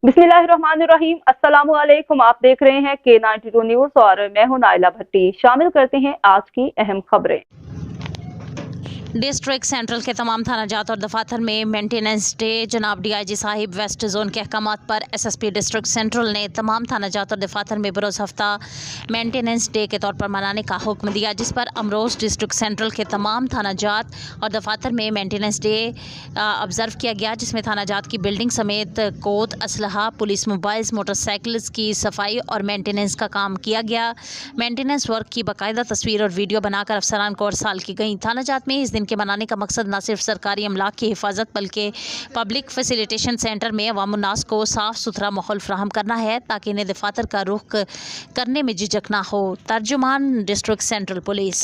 बिस्मिल्लाहिर्रहमानिर्रहीम। अस्सलामुअलैकुम। आप देख रहे हैं K92 न्यूज और मैं हूं नाइला भट्टी। शामिल करते हैं आज की अहम खबरें। डिस्ट्रिक्ट सेंट्रल के तमाम थाना जात और दफातर में मेंटेनेंस डे। जनाब डीआईजी साहिब वेस्ट जोन के अहकामात पर एसएसपी डिस्ट्रिक्ट सेंट्रल ने तमाम थाना जात और दफातर में बरोज़ हफ्ता मेंटेनेंस डे के तौर पर मनाने का हुक्म दिया, जिस पर अमरोज डिस्ट्रिक्ट सेंट्रल के तमाम थाना जात और दफातर में मेंटेनेंस डे ऑब्जर्व किया गया, जिसमें थाना जात की बिल्डिंग समेत कोत, असलहा, पुलिस मोबाइल्स, मोटरसाइकिल्स की सफाई और मेंटेनेंस का काम किया गया। मेंटेनेंस वर्क की बाकायदा तस्वीर और वीडियो बनाकर अफसरान को अरसाल की गई। थाना जात में इस दिन के मनाने का मकसद न सिर्फ सरकारी अमलाक की हिफाजत बल्कि पब्लिक फैसिलिटेशन सेंटर में अवामुन्नास को साफ़ सुथरा माहौल फ्राहम करना है, ताकि इन्हें दफातर का रुख करने में झिझक ना हो। तर्जुमान डिस्ट्रिक्ट सेंट्रल पुलिस।